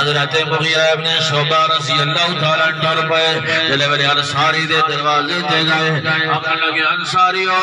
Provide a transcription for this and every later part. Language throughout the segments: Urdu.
حضرت مغیرہ ابن شعبہ رضی اللہ تعالیٰ ڈر پہ جلے میرے انصاری دے دروازے تے گئے آقا لگے انصاریوں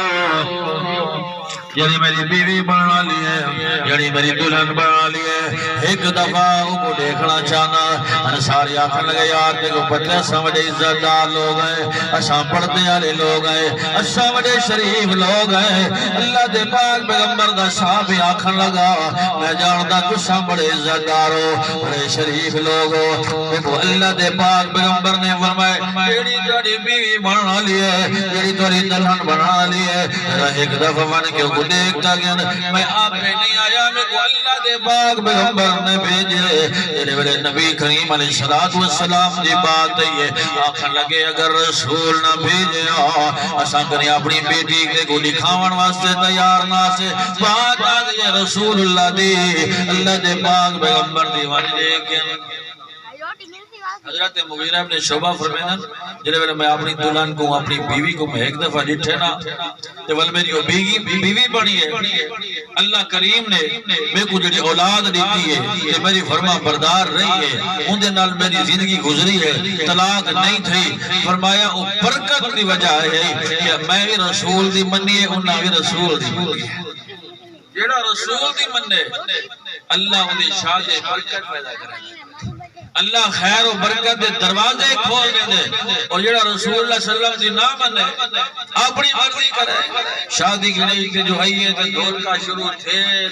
یعنی میری بیوی بنا لیے یعنی میری دلہن بنا لیے ایک دفعہ کو دیکھنا چاہنا انصاری آخر لگے یار دیکھو پتہ سمجھے عزت دار لوگ ہیں اشاں پڑھتے والے لوگ ہیں اشاں بڑے شریف لوگ ہیں اللہ دے پاک پیغمبر دا صحابی آخر لگا میں جانتا تساں بڑے عزت دار ہو بڑے شریف لوگ ہو دیکھو اللہ دے پاک پیغمبر نے فرمائے جیڑی تیری بیوی بنا لیے جیڑی تیری دلہن بنا لیے ایک دفعہ من کے دیکھتا گیا میں آپ پہ نہیں آیا میں کو اللہ دے پاک پیغمبر نے بھیجے جنہیں میرے نبی کریم علیہ السلام دی بات ہے آخر لگے اگر رسول نہ بھیجے اساں کریں اپنی بیٹی کے کو دکھاون واسطے تیار نہ سے بات آ گئی رسول اللہ دی اللہ دے پاک پیغمبر دی وجہ کے حضرت مغیرہ ابن شعبہ فرمائنا جنہیں میں اپنی دلہن کو اپنی بیوی کو میں ایک دفعہ ڈٹھے نا تو ول میری بیوی بڑی ہے اللہ کریم نے میں کو جڑی اولاد دیتی ہے کہ میری فرما بردار رہی ہے ان دے نال میری زندگی گزری ہے طلاق نہیں تھی فرمایا وہ برکت کی وجہ ہے کہ میں بھی رسول دی منی ہے انہاں بھی رسول دی منی ہے جڑا رسول دی مننے اللہ انہیں شاہ دے برکت پیدا کرے اللہ خیر و برکت دے دروازے کھول دے دے اور جڑا رسول اللہ صلی اللہ علیہ وسلم دی نام ہے اپنی مرضی کرے شادی کی نہیں کہ جو آئیے تے دور کا شروع تھے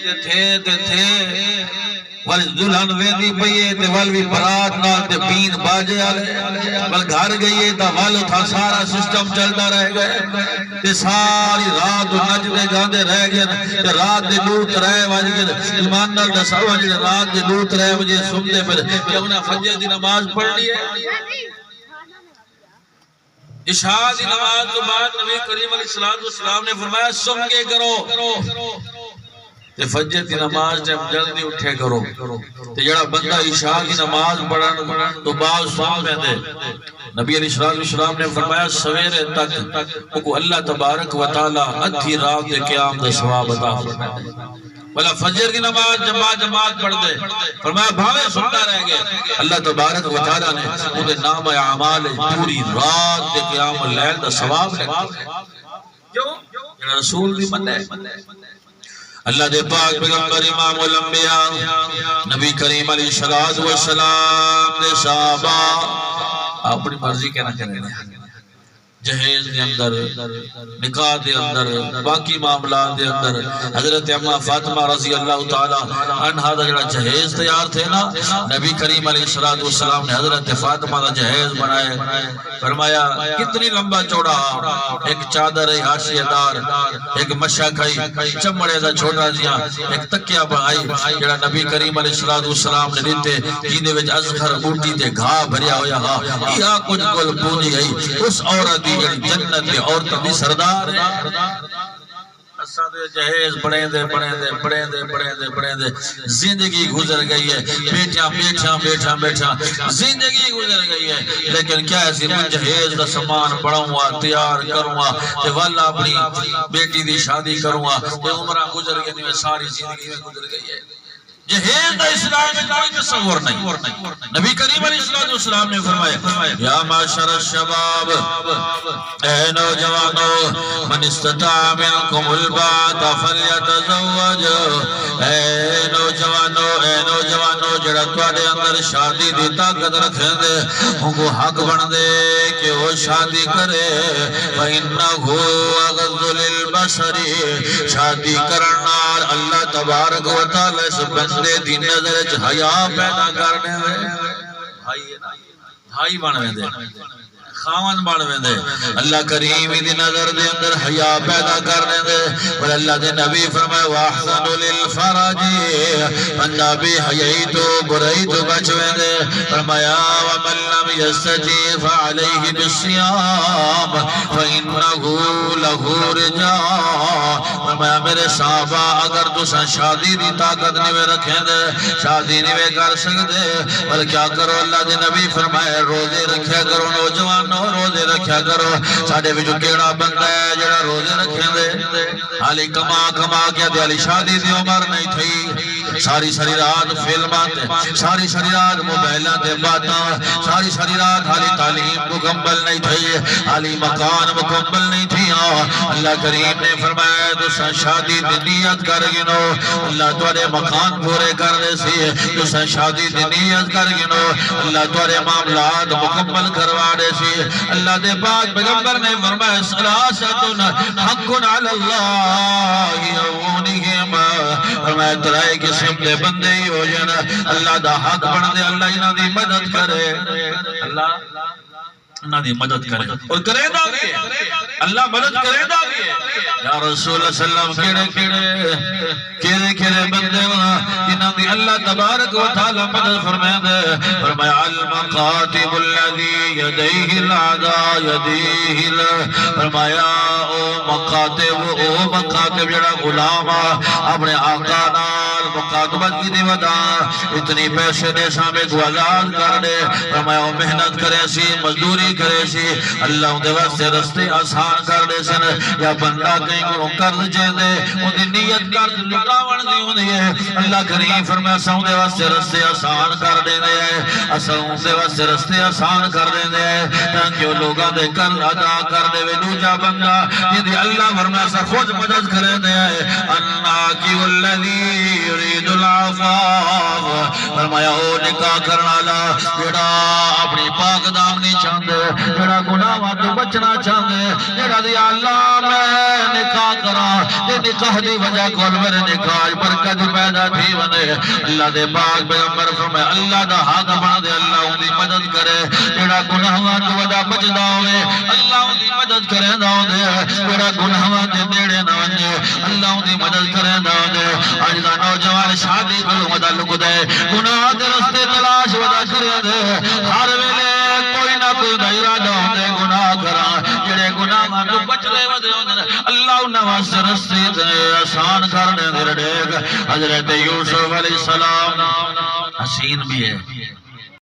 ول دلہن ویندی پئیے تے ول بھی برات نال تے بین باجے والے ول گھر گئیے تے ول تھا سارا سسٹم چلتا رہ گئے تے ساری رات نچدے گاندے رہ گئے تے رات دے لوٹ رہے وج گئے ایمان نال دسو جے رات دے لوٹ رہے وجے سمدے پھر کہ انہاں فجر دی نماز پڑھ لی ہے عشاء دی نماز تو بعد نبی کریم علیہ السلام نے فرمایا سم کے کرو تے فجر دی نماز جب جلدی اٹھے کرو تے جڑا بندہ عشاء کی نماز پڑھن تو بعض سام میں دے نبی علیہ السلام نے فرمایا سویرے تک کو اللہ تبارک و تعالی ادھی رات دے قیام دا ثواب عطا فرمائے بلا فجر کی نماز جماعت پڑھ دے فرمایا بھاوے سنتا رہ گئے اللہ تبارک و تعالی نے انہیں نام اعمال پوری رات دے قیام اللیل دا ثواب لکھا کیوں رسول دی مننے اللہ دے پاک پیغمبر امام الانبیاء نبی کریم علیہ السلام دے صحابہ اپنی مرضی کہنا کرنے جہیز دے اندر نکاح دے اندر باقی معاملات دے اندر حضرت امہ فاطمہ رضی اللہ تعالی عنہ دا جڑا جہیز تیار تھے نا نبی کریم علیہ السلام نے حضرت فاطمہ دا جہیز بنائے فرمایا کتنی لمبا چوڑا ایک چادر ہے حاشیہ دار ایک مشا کھائی چمڑے دا چھوٹا جیا ایک تکیہ بنائی جڑا نبی کریم علیہ السلام نے دیتے جینے وچ ازغر بوٹی تے گھا بھریا ہویا ہا یہ کچھ کل پونی ہے اس عورت جنت میں عورتوں دی سردار ہے اسادے جہیز بڑھیں دے زندگی گزر گئی ہے بیٹھا زندگی گزر گئی ہے لیکن کیا ایسی من جہیز کا سامان پڑھوں تیار کروں تے والا اپنی بیٹی دی شادی کروں تے عمرہ گزر گئی میں ساری زندگی میں گزر گئی ہے جہیز دا اسلام میں کوئی تصور نہیں نبی کریم علیہ السلام نے فرمایا یا معاشر الشباب اے نوجوانوں من استطاع منکم الباءۃ فلیتزوج اے نوجوانوں جڑا تواڈے اندر شادی دی طاقت رکھے دے ان کو حق بن دے کہ وہ شادی کرے فإنہ اغض للبصر شادی کرن نال اللہ تبارک و تعالی اس بندے دی نظر چ حیا پیدا کرنے دے بھائی بنوے دے خاون بنوے دے اللہ کریم دی نظر دے اندر حیا پیدا کرنے دے اور اللہ دے نبی فرمائے واحسن للفرج بندہ بے حیائی تو برائی تو بچوے دے فرمایا ومن لم یستطع فعلیہ بالصیام فإنہ لہ رجاء فرمایا میرے صحابہ اگر تساں شادی دی طاقت نہیں رکھیں دے شادی نہیں کر سکتے بل کیا کرو اللہ دے نبی فرمائے روزے رکھیا کرو نوجوان روزے رکھیا کرو ساڑھے بھی جو کیڑا بندہ ہے جڑا روزے رکھیں دے حالی کما کیا دے حالی شادی دی عمر نہیں تھی ساری ساری رات فلمات ساری ساری رات موبائلات باتاں ساری ساری رات حالی تعلیم مکمل نہیں تھی حالی مکان مکمل نہیں تھی اللہ کریم نے فرمایا تساں شادی دی نیت کر گنو اللہ تواڈے مکان پورے کر دے سی تساں شادی دی نیت کر گنو اللہ تواڈے معاملات مکمل کروا دے سی اللہ دے پاک پیغمبر نے فرمایا ثلاثۃ حق علی اللہ یعونہم فرمایا ترائے قسم دے بندے ہی ہو جانا اللہ دا حق بن دے اللہ انہاں دی مدد کرے اللہ انہاں دی مدد کرے اور کرے دا بھی اللہ مدد کرے دا بھی یا رسول اللہ صلی اللہ علیہ وسلم کیڑے بندے انہاں دی اللہ تبارک و تعالی مدد فرمائے دے فرمایا المقاتب الذی یدیہ العداء یدیہ فرمایا او مقاتب جڑا غلام اپنے آقا نال مقاتبت کی دی ودا اتنی پیسے دے سامنے کو آزاد کر دے فرمایا وہ محنت کرے سی مزدوری کرے سی اللہ دے واسطے رستے آسان کر دے سن یا بندہ کہیں کو قرض چے دے ان دی نیت قرض لٹاون دی ہوندی ہے اللہ کریم فرمایا اساں دے واسطے رستے آسان کر دے اساں دے واسطے رستے آسان کر دے تاکہ وہ لوگاں دے قرض ادا کر دے دوجا بندہ جدی اللہ فرمایا اساں خود مدد کرے دے الناکی والذی یرید العفاف فرمایا او نکاح کرنا لا جڑا اپنی پاک دامنی چاندے جڑا گناہاں تو بچنا چاندے جڑا دی اللہ میں نکاح کرا تے نکاح دی وجہ کول میرے نکاح برکت پیدا تھی ونے اللہ دے پاک پیغمبر فرمایا اللہ دا حق بن دے اللہ ان دی مدد کرے جڑا گناہاں تو وجہ بچدا ہوے اللہ ان دی مدد کرے دا دے جڑا گناہاں تے نیڑے نہ ونے اللہ ان دی مدد کرے دا دے اج دا نوجوان شادی کولوں ودا لک دے گناہ دے رستے تلاش ودا کرے دے ہر ویلے کوئی نہ کوئی ارادہ ہوندے گناہ کراں جڑے گناہاں تو بچ دے ودے ہوندے اللہ انہاں واسطے رستے تے آسان کرنے دے ڈیگ حضرت یوسف علیہ السلام حسین بھی ہے